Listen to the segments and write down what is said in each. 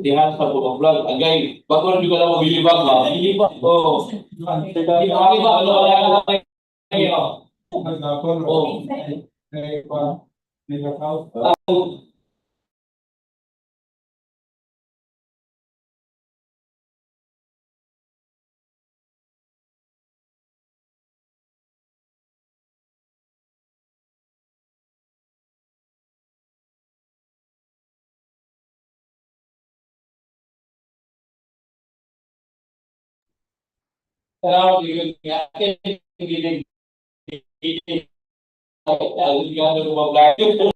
Tingnan sa vlog. Agay, bago juga lang bilibag ba? Bilibag. Oh. Bilibag ano kaya kayo? Oh. Kalau di gini rumah belakang.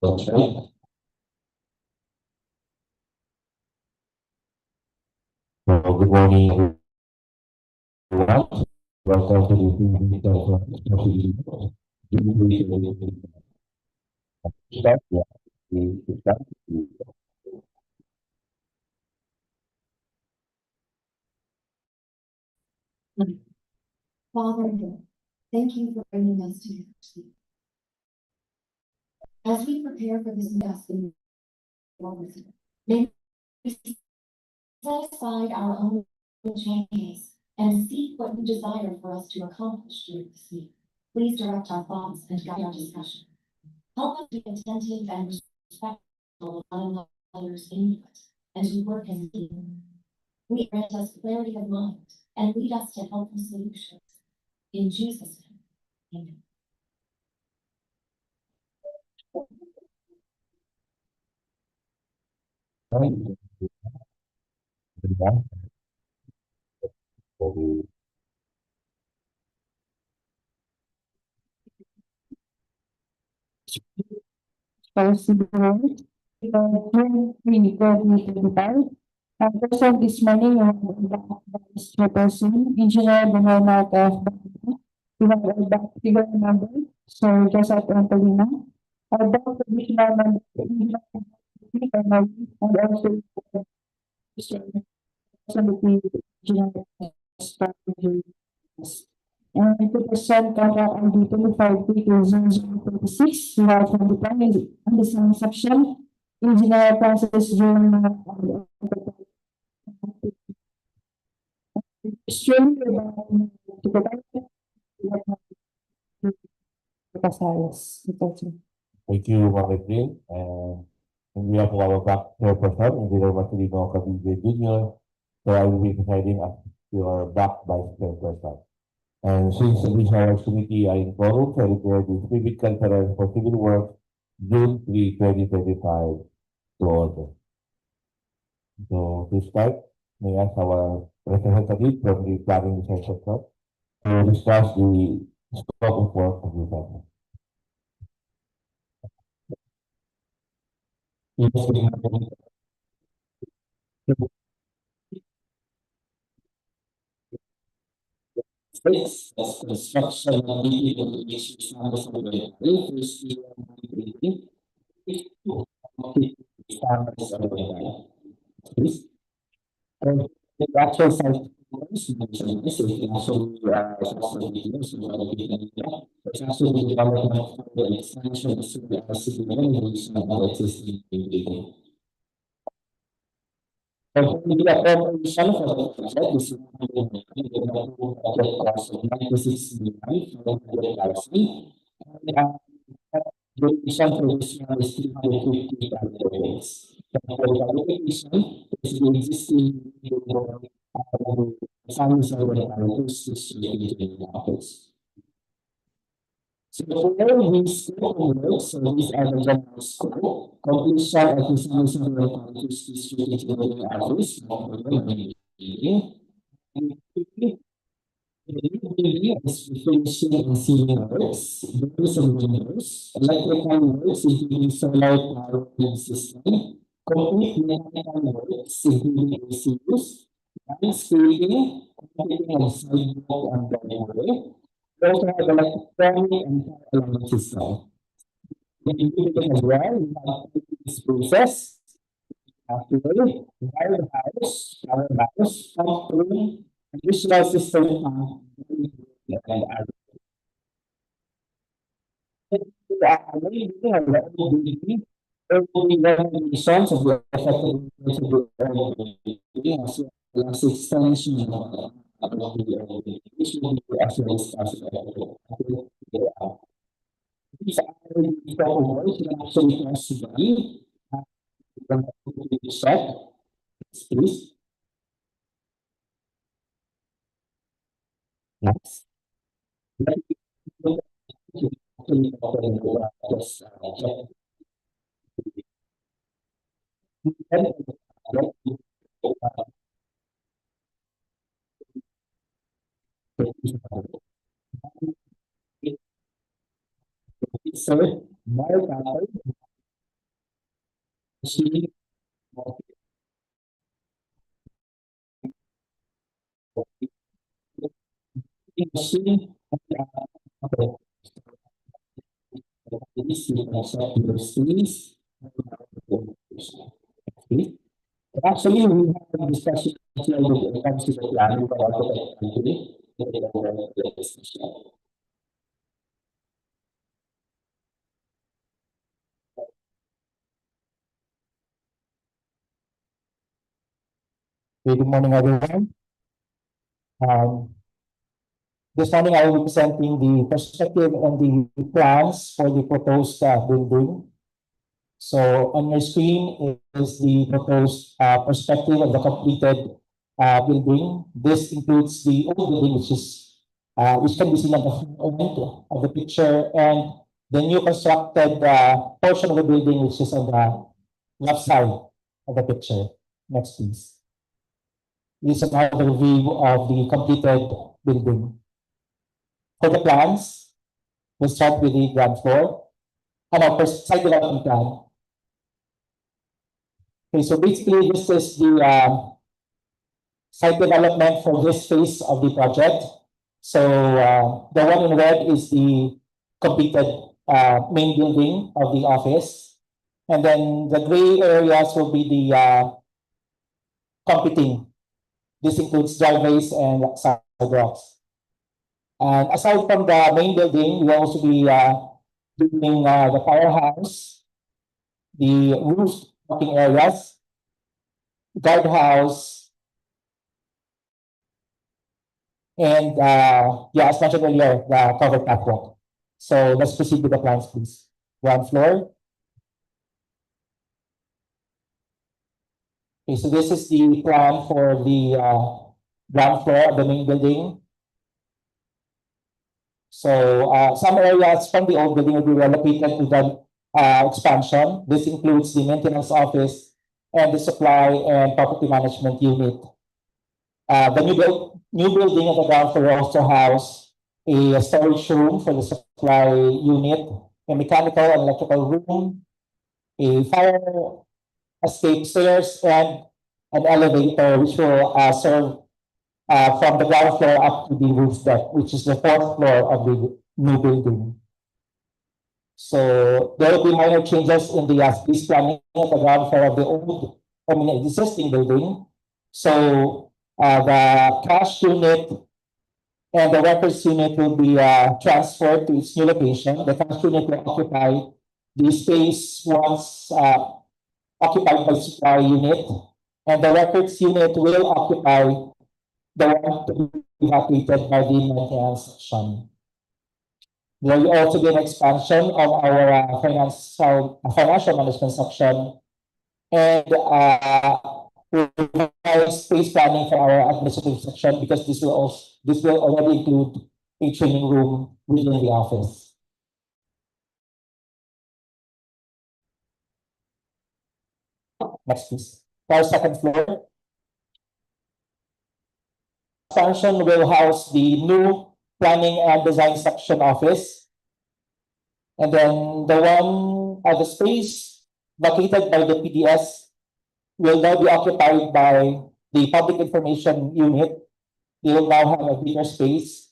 Good morning, everyone. Welcome to the Father, thank you for bringing us to your feet. As we prepare for this investing, may we set aside our own changes and seek what you desire for us to accomplish during this week. Please direct our thoughts and guide our discussion. Help us be attentive and respectful of one another's input and to work as a team. We grant us clarity of mind and lead us to helpful solutions. In Jesus' name, amen. President, June 3, 2025. Present this morning, we have Vice Chairperson, Engineer Bernardo F. We have our back figure member, Sir Joseph Antolina. Our back additional member, and also Engineer and to present contract ID 25-0026, we have from the primary and the same section, engineer process during stream to provide Thank you, Ma'am April. And we have our back chairperson, Engineer Marcelino Cavite Jr. So I will be presiding as your back vice chairperson. And since this hours committee are in quorum, I declare the civic conference for civil work June 3, 2025 to order. So to start, may I ask our representative from the planning design sector to discuss the scope of work of the department. Space as construction of DPWH Misamis Oriental, first year of operating, Misamis Oriental. Please. The actual site is mentioned this is actually it's actually development for the expansion of the city renovation of the existing building. The appropriation for the project is cost of 96 million, duration for this one is 350 days. The qualification is the existing Misamis Oriental district office. So for these scope of work, so these are the general scope, completion of Misamis Oriental district office, building is finishing and sealing works, doors and windows, electrical works including solar power grid system, complete mechanical works including ACUs, landscaping, completing of sidewalk and driveway. We also have electronic and fire alarm system. Included as well, we have spaces, fuel, warehouse, powerhouse, pump room, additional system and other. Renovations of the affected areas plus extension of the which will be as well as possible. These are the work that actually possible. Check, please. Next. Sir, Mark Apple, she machine actually, we have discussion when it comes to the planning for architect country. Good morning, everyone. This morning I will be presenting the perspective and the plans for the proposed building. So on your screen is the proposed perspective of the completed building. This includes the old building, which can be seen on the front end of the picture, and the new constructed portion of the building, which is on the left side of the picture. Next, please. This is another view of the completed building. For the plans, we'll start with the ground floor. First site development plan. Okay, so basically this is the site development for this phase of the project. So the one in red is the completed main building of the office. And then the gray areas will be the competing. This includes driveways and sidewalks. And aside from the main building, we'll also be doing the firehouse, the roof parking areas, guardhouse, and as mentioned earlier, the covered catwalk. So let's proceed with the plans, please. Ground floor. Okay, so this is the plan for the ground floor of the main building. So some areas from the old building will be relocated to the expansion. This includes the maintenance office and the supply and property management unit. The new building at the ground floor also house a storage room for the supply unit, a mechanical and electrical room, a fire escape stairs, and an elevator which will serve from the ground floor up to the roof deck, which is the fourth floor of the new building. So there will be minor changes in the space planning of the ground floor of the existing building. So the cash unit and the records unit will be transferred to its new location. The cash unit will occupy the space once occupied by supply unit, and the records unit will occupy the one to be evacuated by the maintenance section. There will also be an expansion of our financial management section, and space planning for our administrative section, because this will already include a training room within the office. Next, please. Our second floor. Expansion will house the new Planning and Design Section Office. And then the space located by the PDS will now be occupied by the Public Information Unit. They will now have a bigger space.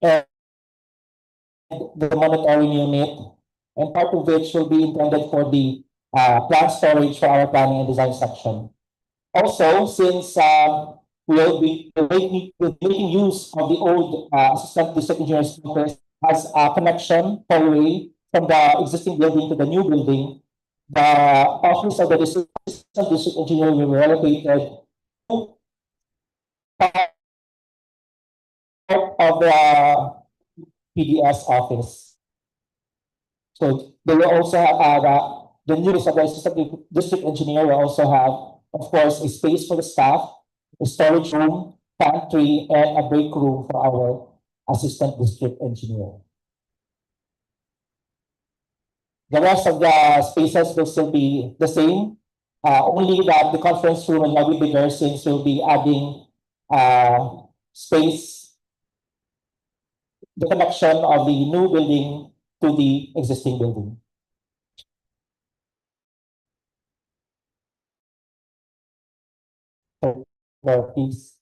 And the monitoring unit, and part of which will be intended for the plant storage for our planning and design section. Also, since we'll be making use of the old assistant district engineer's office as a connection hallway from the existing building to the new building, the office of the assistant district engineer will be relocated to part of the PDS office. So they will also have the new assistant district engineer will also have, of course, a space for the staff, a storage room, pantry, and a break room for our assistant district engineer. The rest of the spaces will still be the same, only that the conference room will now be bigger since we'll be adding space, the connection of the new building to the existing building. Please.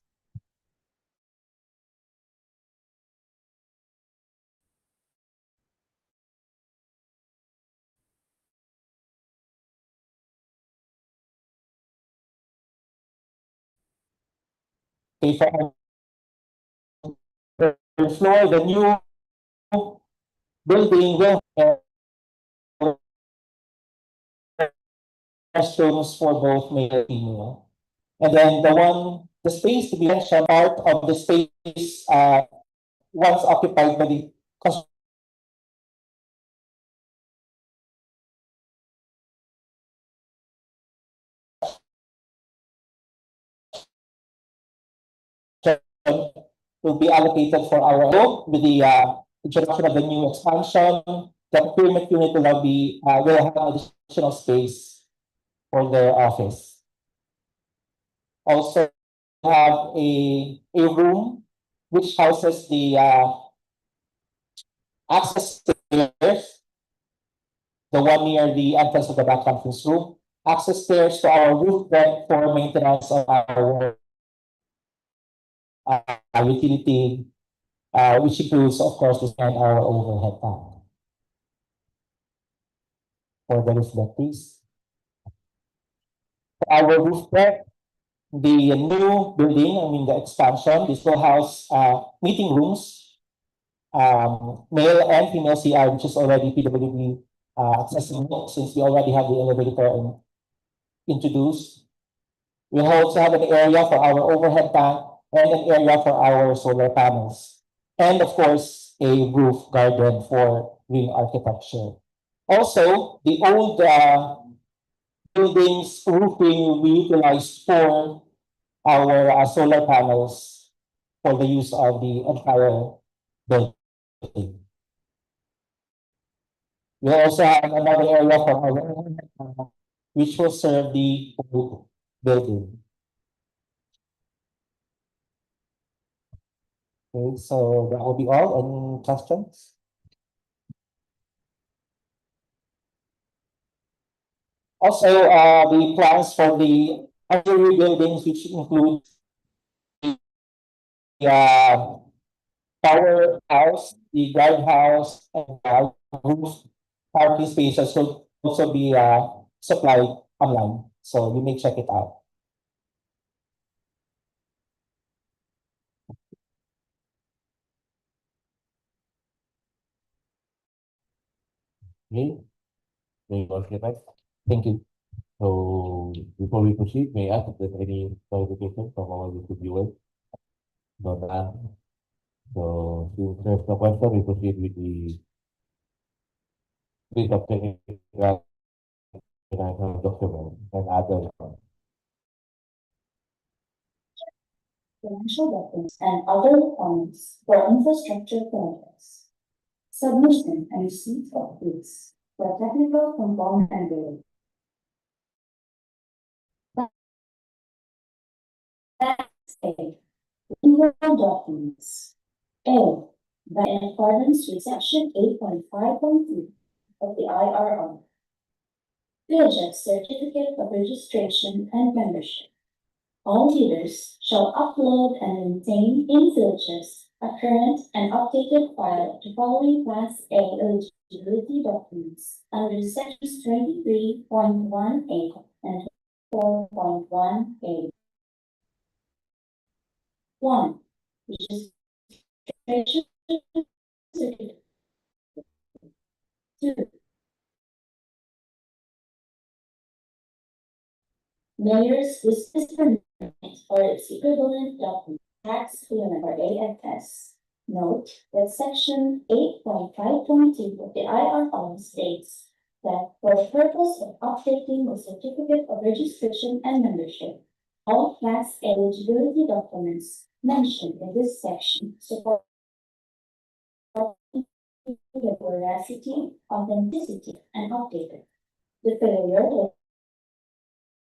Okay, for the floor, the new building will have restrooms for both male and female. And then the space to be mentioned, part of the space once occupied by the will be allocated for our own with the introduction of the new expansion. The procurement unit will now be will have additional space for their office. Also have a room which houses the access stairs, the one near the entrance of the back conference room, access stairs to our roof deck for maintenance of our utility, which includes, of course, and our overhead tank. For the roof deck, please. For our roof deck, the new building, I mean the expansion, this will house meeting rooms, male and female CR, which is already PWD accessible since we already have the elevator introduced. We'll also have an area for our overhead tank and an area for our solar panels. And of course, a roof garden for green architecture. Also, the old building's roofing will be utilized for our solar panels for the use of the entire building. We also have another area for our which will serve the old building. Okay, so that will be all. Any questions? Also, the plans for the auxiliary buildings, which include the powerhouse, the guardhouse, and roof parking spaces will also be supplied online. So you may check it out. Okay, very well, Ketan. Thank you. So before we proceed, may I ask if there's any clarification from our YouTube viewers? No, none. So since there's no question, we proceed with the list of technical financial documents and other. Financial documents and other requirements for infrastructure projects. Submission and receipt of bids for technical component and bill. That's A. Legal documents. A. That in accordance with section 8.5.2 of the IRR. DPWH Certificate of Registration and Membership. All dealers shall upload and maintain in DPWH a current and updated file to following Class A eligibility documents under sections 23.18 and 4.1A. 1. Registration certificate. 2. Mayor's business permit or its equivalent document, tax payment or AFS. Note that section 8.5.2 of the IRR states that for the purpose of updating the certificate of registration and membership, all class eligibility documents mentioned in this section support the veracity, authenticity, and updated. The failure of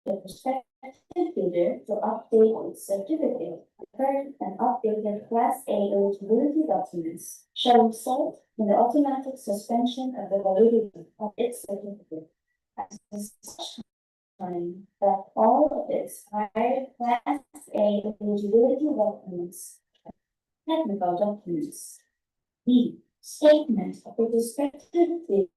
the prospective bidder to update its certificate, current and updated Class A eligibility documents shall result in the automatic suspension of the validity of its certificate at such time that all of the expired Class A eligibility documents, technical documents, B. Statement of the prospective bidder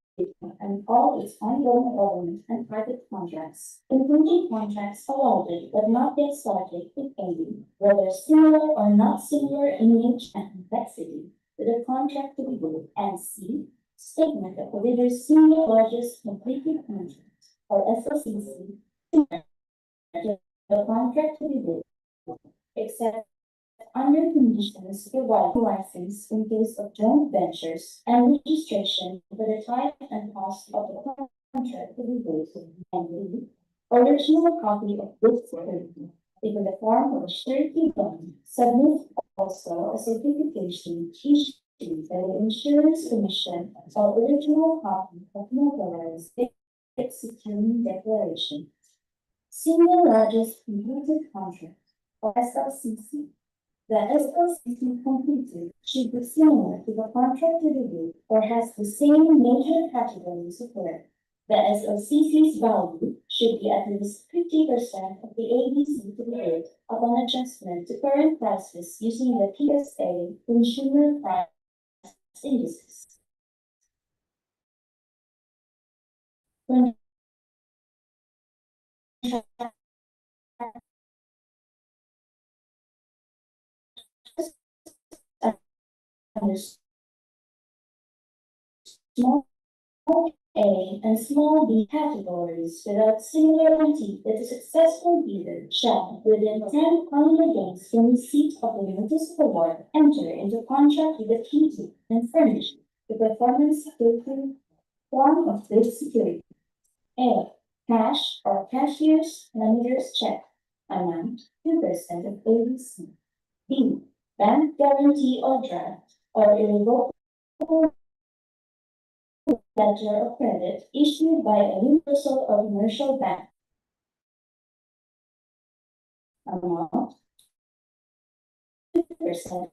and all its ongoing government and private contracts, including contracts awarded but not yet started, if any, whether similar or not similar in nature and complexity to the contract to be bid, and C. Statement of the bidder's single largest completed contract, or SLCC, similar to the contract to be bid, except under conditions provided license in case of joint ventures and registration for the type and cost of the contract to be bid, and B. Original copy of this certificate in the form of a surety bond. Submit also a certification issued by the Insurance Commission or original copy of notarized securing declaration. Single largest completed contract, or SLCC. The SLCC completed should be similar to the contract to be bid or has the same major categories of work. The SLCC's value should be at least 50% of the ABC to be bid upon adjustment to current prices using the PSA Consumer Price Indices. When small A and small b categories without similarity that a successful bidder shall, within 10 calendar days from receipt of the notice of award, enter into contract with the treaty and furnish the performance filtering form of bid security. A. Cash or cashier's manager's check, amount 2% of ABC. B. Bank guarantee or draft or irrevocable letter of credit issued by a universal or commercial bank. Amount 2%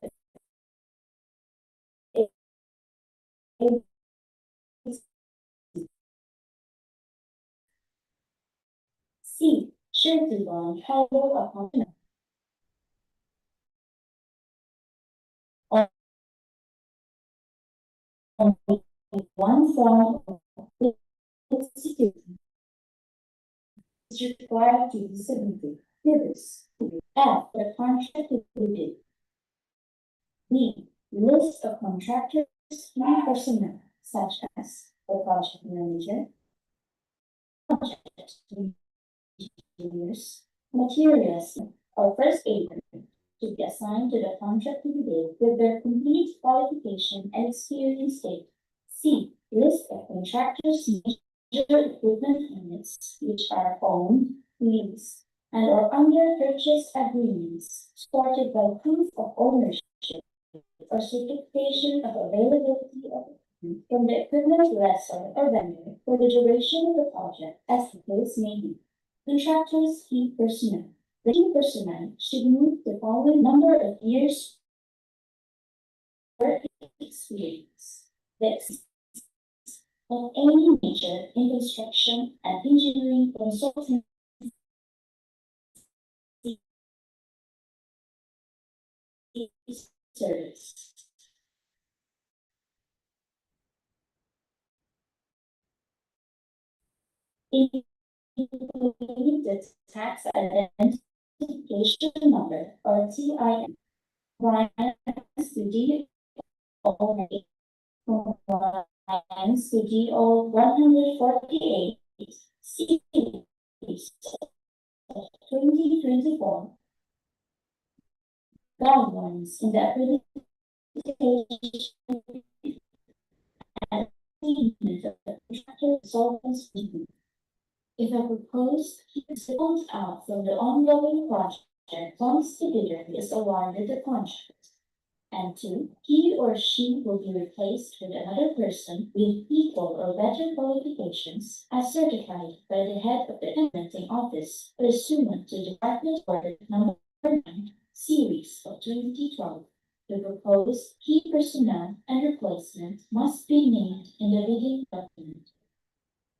C. Surety bond payable upon only one form of security is required to be submitted. Bidders. F. The contract to be bid. B. List of contractors and personnel, such as the project manager, project engineers, materials, or first aider to be assigned to the contract to be bid with their complete qualification and experience state. C. List of contractors' major equipment units which are owned, leased, and or under purchase agreements supported by proof of ownership or certification of availability of equipment from the equivalent lessor or vendor for the duration of the project, as the case may be. Contractors' key personnel. The key personnel should meet the following number of years work experience that of any nature in construction and engineering consulting service. Including the tax identification number or TIN compliance to DEO compliance to DEO 148 series of 2024 guidelines in the accreditation and solvency. If a proposed is pulled out from the ongoing project once the bidder is awarded the contract. And two, he or she will be replaced with another person with equal or better qualifications as certified by the head of the implementing office pursuant to Department Order Number 9, Series of 2012. The proposed key personnel and replacement must be named in the bidding document.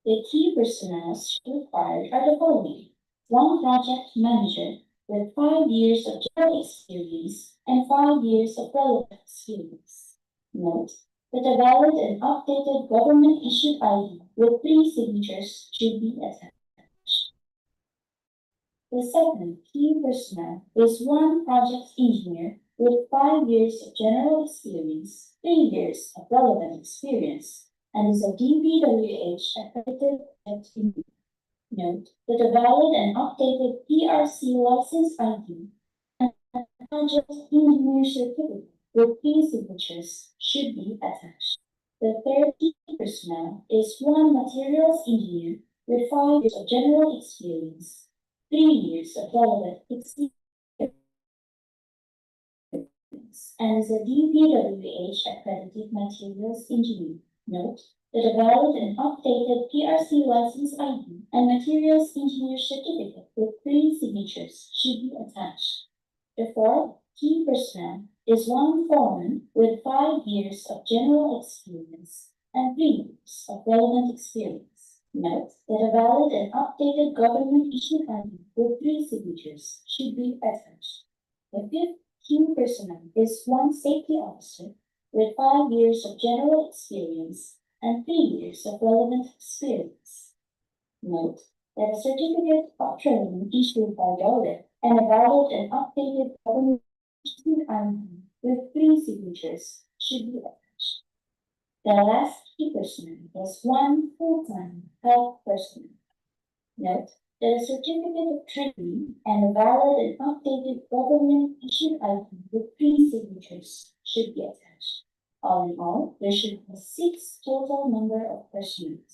The key personnel required are the following: one project manager with 5 years of general experience and 5 years of relevant experience. Note that a valid and updated government issued ID with 3 signatures should be attached. The second key personnel is one project engineer with 5 years of general experience, 3 years of relevant experience, and is a DPWH accredited engineer. Note that a valid and updated PRC license ID and project engineer certificate with 3 signatures should be attached. The third key personnel is one materials engineer with 5 years of general experience, 3 years of relevant experience, and is a DPWH accredited materials engineer. Note that a valid and updated PRC license ID and materials engineer certificate with 3 signatures should be attached. The fourth key personnel is one foreman with 5 years of general experience and 3 years of relevant experience. Note that a valid and updated government issued ID with 3 signatures should be attached. The fifth key personnel is one safety officer with 5 years of general experience and 3 years of relevant experience. Note that a certificate of training issued by DOLE and a valid and updated government ID with 3 signatures should be attached. The last key personnel is one full-time health personnel. Note that a certificate of training and a valid and updated government issued ID with 3 signatures should be attached. All in all, there should be 6 total number of personnel.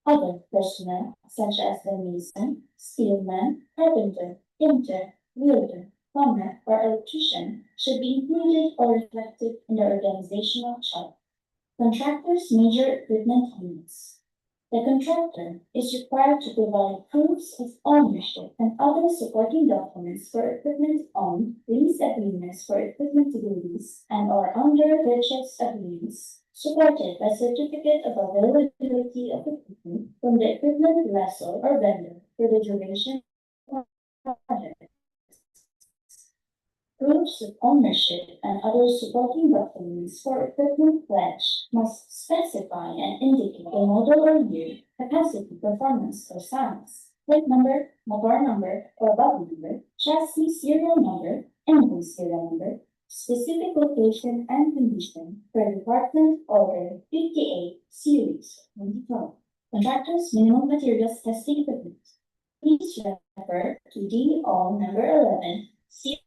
Other personnel, such as the mason, steelman, carpenter, painter, welder, plumber, or electrician, should be included or reflected in the organizational chart. Contractors' major equipment units. The contractor is required to provide proofs of ownership and other supporting documents for equipment owned, lease agreements for equipment to be leased, and/or under purchase agreements, supported by certificate of availability of equipment from the equipment lessor or vendor for the duration of the project. Proofs of ownership and other supporting documents for equipment pledge must specify and indicate the model or year, capacity, performance, or size, plate number, motor number, or body number, chassis serial number, engine serial number, specific location and condition per Department Order 58 Series 2012. Contractors' minimum materials testing equipment. Please refer to DEO number 11, Series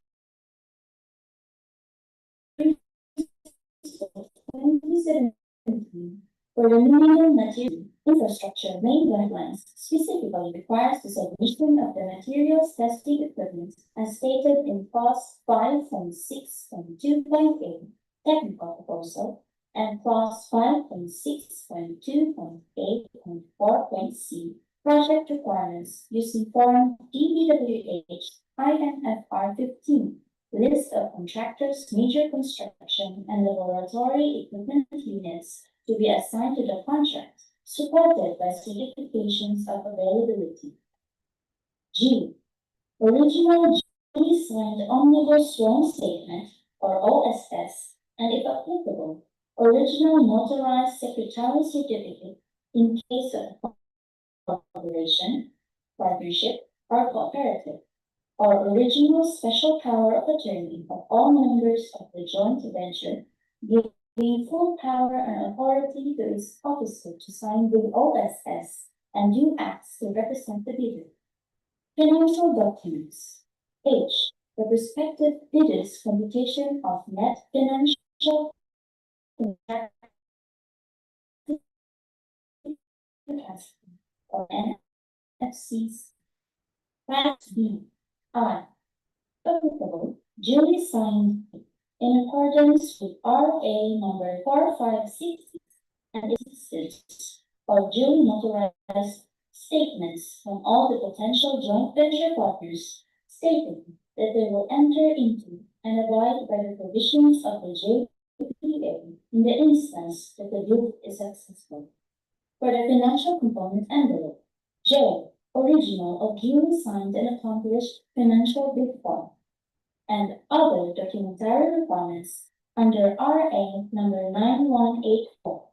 2017 for the minimum material infrastructure main guidelines specifically requires the submission of the materials testing equipment as stated in clause 5.6.2.8 technical proposal and clause 5.6.2.8.4.c project requirements using form DPWH INFR 15 list of contractors, major construction, and laboratory equipment units to be assigned to the contract, supported by certifications of availability. G. Original duly signed Omnibus Loan Statement, or OSS, and if applicable, original notarized secretarial certificate in case of corporation, partnership, or cooperative, or original special power of attorney of all members of the joint venture, giving full power and authority to its officer to sign the OSS and do acts to represent the bidder. Financial documents. H. The respective bidders' computation of net financial capacity, or NFCs. Fact B. I. Applicable, duly signed in accordance with RA number 4560 and existence or duly notarized statements from all the potential joint venture partners stating that they will enter into and abide by the provisions of the DPWH in the instance that the bid is successful. For the financial component envelope, J. Original of duly signed and accomplished financial bid form and other documentary requirements under RA number 9184.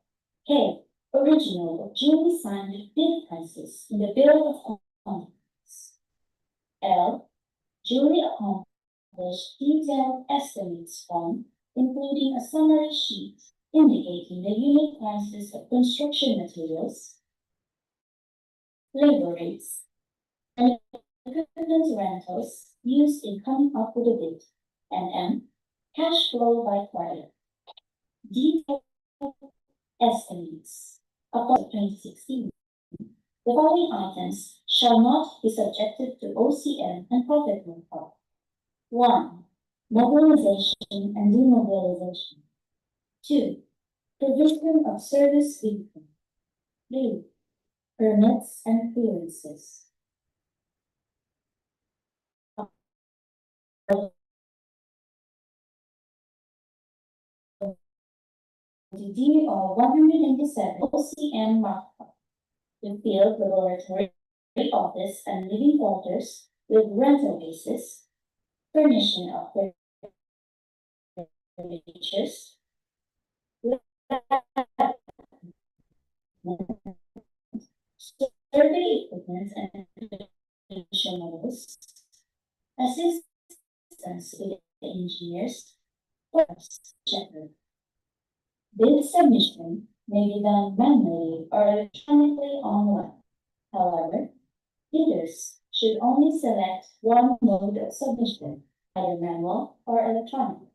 K. Original of duly signed bid prices in the bill of quantities. L. Duly accomplished detailed estimates form, including a summary sheet indicating the unit prices of construction materials, labor rates, and equipment rentals used in coming up with a bid, and M. Cash flow by quarter. Detailed estimates. Upon 2016, the following items shall not be subjected to OCM and profit motive. 1. Mobilization and demobilization. 2. Provision of service vehicle. 3. Permits and clearances. The DEO 187 OCM markup. The field laboratory office and living quarters with rental basis, furnishing of features, survey equipment and models, assistance with the engineers, etc. Bid submission may be done manually or electronically online. However, bidders should only select one mode of submission, either manual or electronic.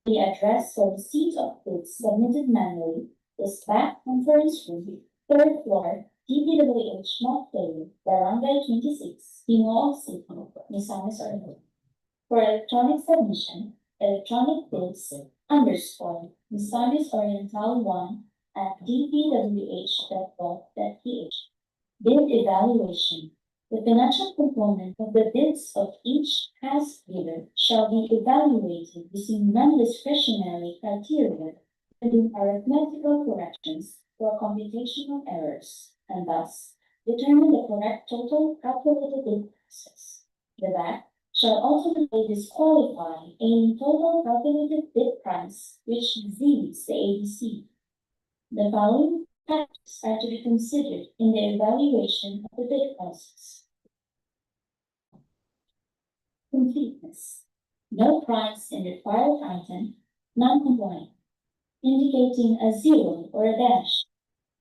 The address for receipt of bids submitted manually is back conference room, 3rd floor, DPWH Misamis, Barangay 26, Gingoog City, Misamis Oriental. For electronic submission, electronic bids _ Misamis Oriental 1 at dpwh.gov.ph. Bid evaluation. The financial component of the bids of each past bidder shall be evaluated using non-discretionary criteria, including arithmetical corrections or computational errors, and thus determine the correct total calculated bid prices. The BAC shall ultimately disqualify any total calculated bid price which exceeds the ABC. The following factors are to be considered in the evaluation of the bid prices. Completeness. No price in required item, non-compliant, indicating a 0 or a dash,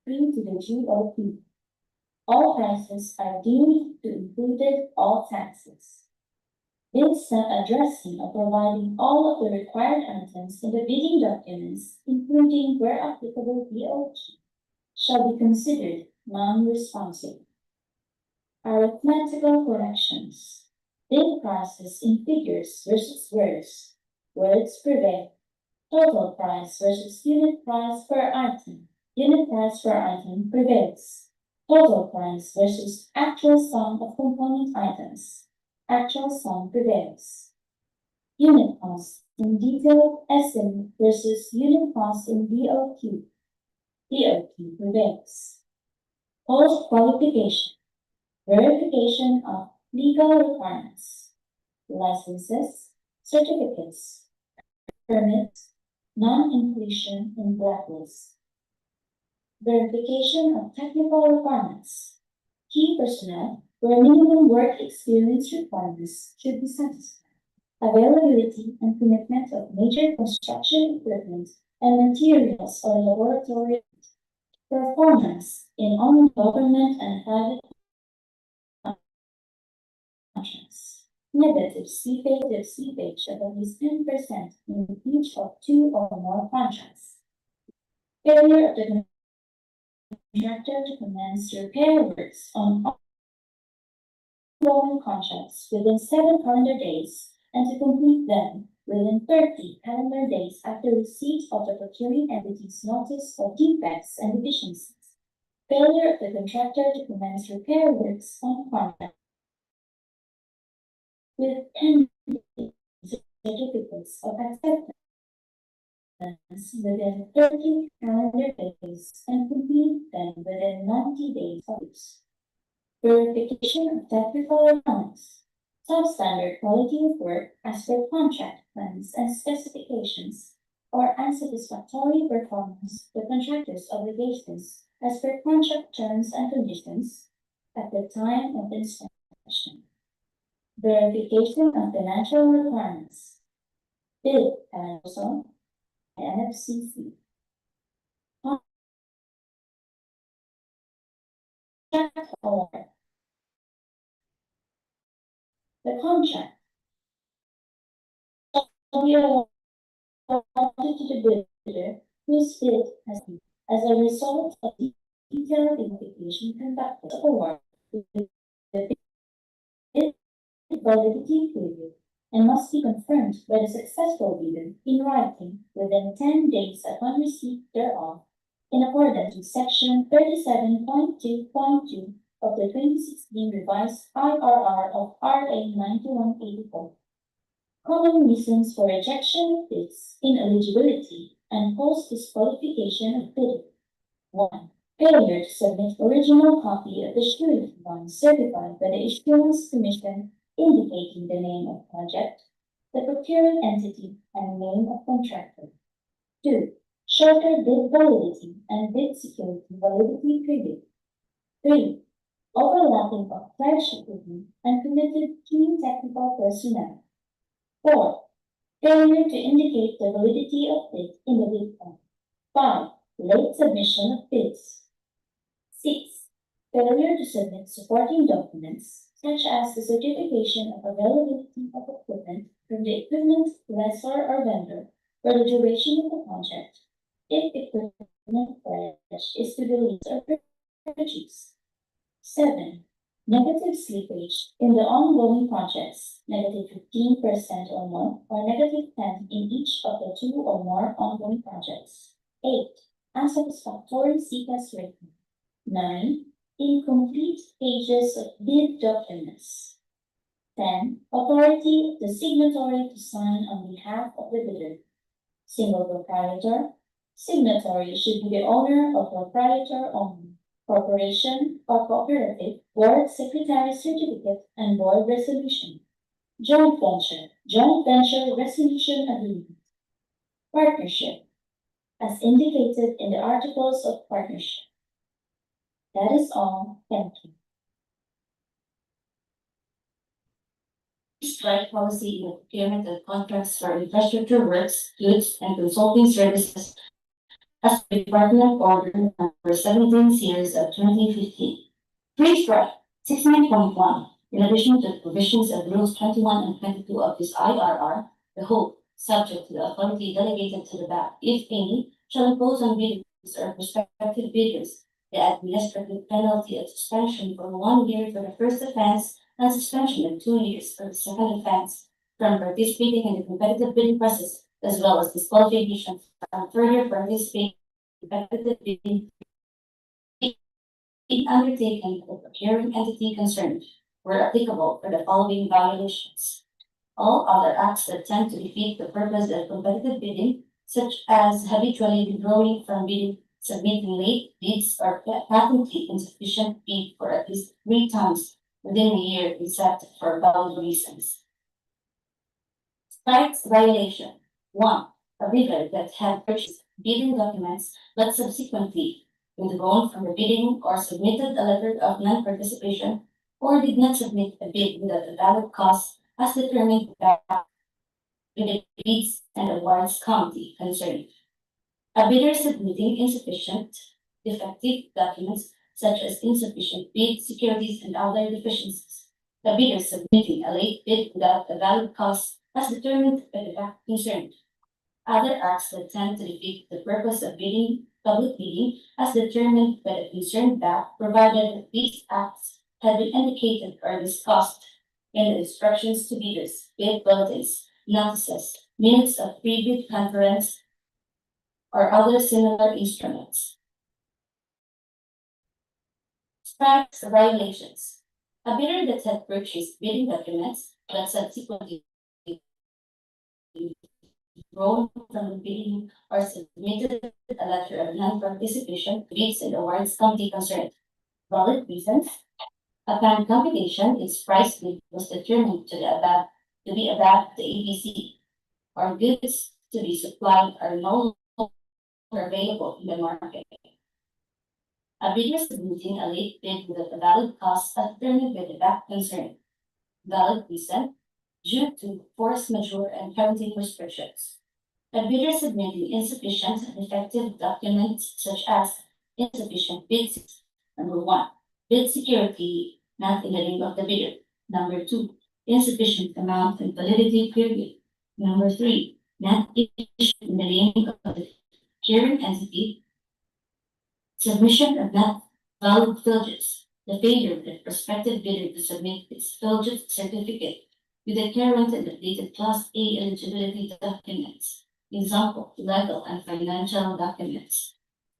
due to the GOP. All prices are deemed to include all taxes. Bids not addressing or providing all of the required items in the bidding documents, including where applicable DOT, shall be considered non-responsive. Arithmetical corrections. Bid prices in figures versus words. Words prevail. Total price versus unit price per item. Unit price per item prevails. Total price versus actual sum of component items. Actual sum prevails. Unit cost in detailed estimate versus unit cost in DOQ. DOQ prevails. Post qualification. Verification of legal requirements. Licenses, certificates, permits, non-inclusion in blacklist. Verification of technical requirements. Key personnel where minimum work experience requirements should be satisfied. Availability and commitment of major construction equipment and materials or laboratory performance in all government and private contracts. Negative seepage of at least 10% in each of 2 or more contracts. Failure of the contractor to commence repair works on ongoing contracts within 7 calendar days and to complete them within 30 calendar days after receipt of the procuring entity's notice of defects and deficiencies. Failure of the contractor to commence repair works on contract with pending certificates of acceptance within 30 calendar days and complete them within 90 days of use. Verification of technical requirements. Substandard quality of work as per contract plans and specifications, or unsatisfactory performance of the contractor's obligations as per contract terms and conditions at the time of inspection. Verification of financial requirements. Bid also NFCC. Contract award. The contract shall be awarded to the bidder whose bid has been as a result of the detailed investigation conducted. Award with the bid validity period and must be confirmed by the successful bidder in writing within 10 days upon receipt thereof, in accordance with section 37.2.2 of the 2016 revised IRR of RA 9184. Common reasons for rejection of bids, ineligibility, and post disqualification of bidder. 1. Failure to submit original copy of the surety bond certified by the Issuance Commission indicating the name of project, the procuring entity, and name of contractor. 2. Shorter bid validity and bid security validity period. 3. Overlapping of pledged equipment and committed key technical personnel. 4. Failure to indicate the validity of bid in the bid form. 5. Late submission of bids. 6. Failure to submit supporting documents, such as the certification of availability of equipment from the equipment lessor or vendor for the duration of the contract, if equipment pledge is to be leased or purchased. 7. Negative slippage in the ongoing projects, negative 15% or more, or negative 10 in each of the 2 or more ongoing projects. 8. Unsatisfactory CPAS rating. 9. Incomplete pages of bid documents. 10. Authority of the signatory to sign on behalf of the bidder. Single proprietor. Signatory should be the owner or proprietor only. Corporation or cooperative, board secretary certificate and board resolution. Joint venture resolution agreement. Partnership, as indicated in the articles of partnership. That is all. Thank you. Strike policy in the procurement of contracts for infrastructure works, goods, and consulting services as the Department Order number 17 series of 2015. Free strike 69.1. In addition to the provisions of rules 21 and 22 of this IRR, the whole, subject to the authority delegated to the BAP, if any, shall impose on bidders or prospective bidders the administrative penalty of suspension for 1 year for the first offense and suspension of 2 years for the second offense from participating in the competitive bidding process, as well as disqualification from further participating in competitive bidding undertaken by the procuring entity concerned, were applicable for the following violations. All other acts that tend to defeat the purpose of competitive bidding, such as habitually withdrawing from bidding, submitting late bids, or patently insufficient bid for at least 3 times within a year, except for valid reasons. Strikes violation. 1. A bidder that had purchased bidding documents but subsequently withdrawn from the bidding or submitted a letter of non-participation or did not submit a bid without a valid cause as determined by the bids and awards committee concerned. A bidder submitting insufficient, defective documents such as insufficient bid securities and other deficiencies. The bidder submitting a late bid without a valid cause as determined by the fact concerned. Other acts that tend to defeat the purpose of bidding, public bidding, as determined by the concerned fact, provided that these acts had been indicated or discussed in the instructions to bidders, bid bulletins, notices, minutes of pre-bid conference, or other similar instruments. Strikes violations. A bidder that had purchased bidding documents but subsequently withdrawn from the bidding or submitted a letter of non-participation to bids and awards committee concerned. Valid reasons. Upon computation, its price bid was determined to be above the ABC, or goods to be supplied are no longer available in the market. A bidder submitting a late bid without a valid cause as determined by the fact concerned. Valid reason due to force majeure and penalty restrictions. A bidder submitting insufficient and effective documents such as insufficient bids. Number 1, bid security not in the name of the bidder. Number 2, insufficient amount and validity period. Number 3, not issued in the name of the hearing entity. Submission of not valid filges. The failure of the prospective bidder to submit its filged certificate with the current and updated Class A eligibility documents. Example, legal and financial documents.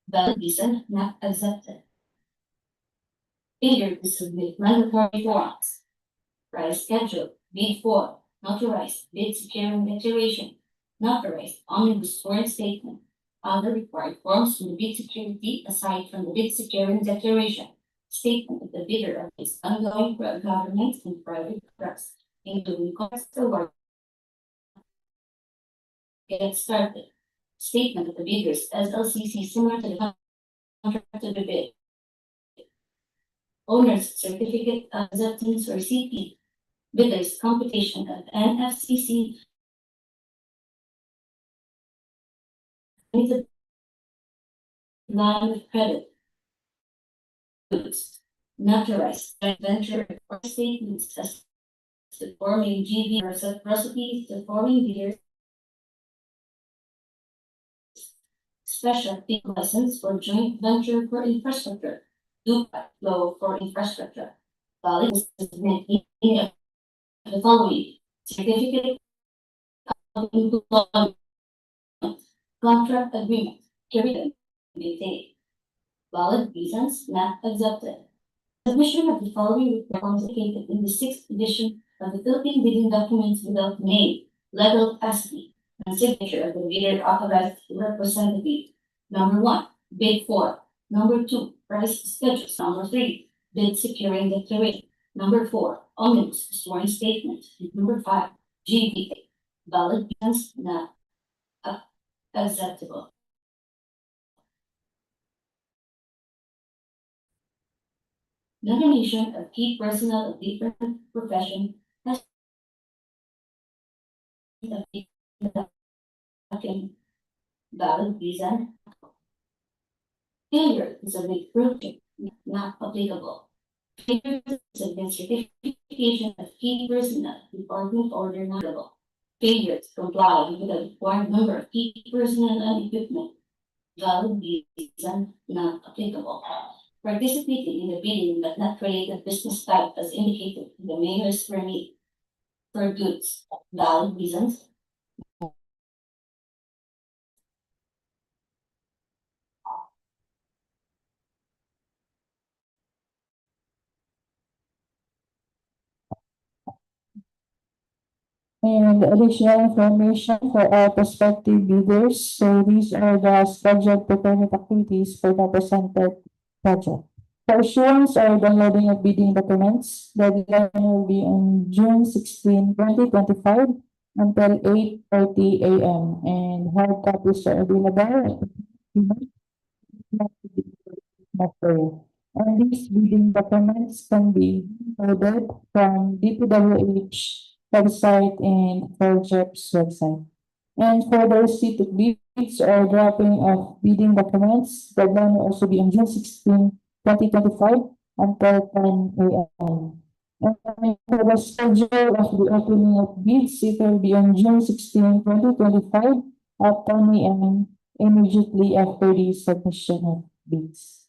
Valid reason not accepted. Failure to submit mandatory forms. Price schedule, bid form, notarized bid securing declaration, notarized omnibus sworn statement, other required forms from the bid security aside from the bid securing declaration, statement of the bidder of its ongoing government and private trust, including cost award. Get started. Statement of the bidders as LCC similar to the contract of the bid. Owner's certificate of acceptance or CP. Bidders computation of NFCC. Limited line of credit. Goods. Notarized joint venture or statements as to forming GB recipes to forming bidders. Special fee license for joint venture for infrastructure. DPWH flow for infrastructure. Valid submitting of the following certificate of employment, contract agreement, period, maintained. Valid reasons not accepted. Submission of the following reports indicated in the 6th edition of the Philippine bidding documents without name, legal capacity, and signature of the bidder authorized representative. Number 1, bid form. Number 2, price schedules. Number 3, bid securing declaration. Number 4, omnibus sworn statement. Number 5, GBA. Valid reasons not acceptable. Nomination of key personnel of different profession has valid reason. Failure to submit proof not applicable. Failure to submit certification of key personnel department order not applicable. Failure to comply with the required number of key personnel and equipment. Valid reason not applicable. Participating in the bidding but not created business type as indicated in the mayor's permit for goods. Valid reasons. And additional information for all prospective bidders. So these are the scheduled procurement activities for the presented project. For issuance or downloading of bidding documents, the deadline will be on June 16, 2025 until 8:30 AM. And hard copies are available and these bidding documents can be ordered from DPWH website and Forjep's website. And for the receipt of bids or dropping of bidding documents, the deadline will also be on June 16, 2025 until 10 AM. And for the schedule of the opening of bids, it will be on June 16, 2025 at 10 AM immediately after the submission of bids.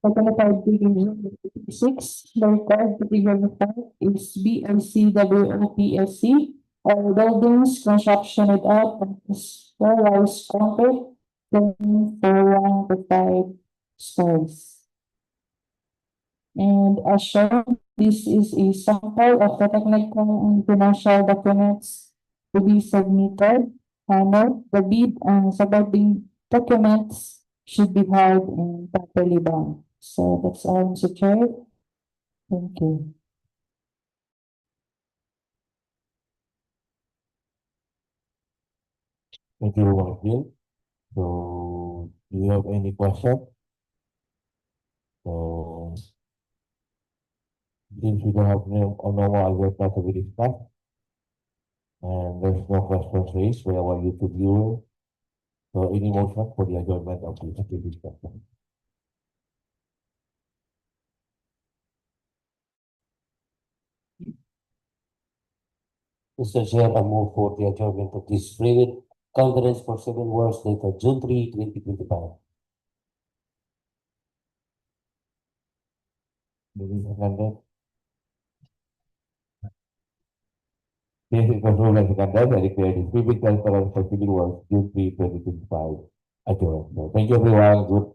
For qualified bidding 6, the required bidding is BLCWOPSC or buildings construction without floor-wise concrete from 1 to 5 stories. And as shown, this is a sample of the technical and financial documents to be submitted. Note, the bid and supporting documents should be held and properly bound. So that's all, Mr. Chair. Thank you. Thank you, Wakil. So, do you have any question? So, since we don't have no more agenda to be discussed, and there's no questions raised by our YouTube viewer, so any motion for the adjournment of this discussion? Mr. Chair, I move for the adjournment of this period conference for 7 hours later, June 3, 2025. Maybe seconded. Yes, it was ruled and seconded. I declare this previous conference for 7 hours, June 3, 2025 adjourned. So, thank you everyone. Good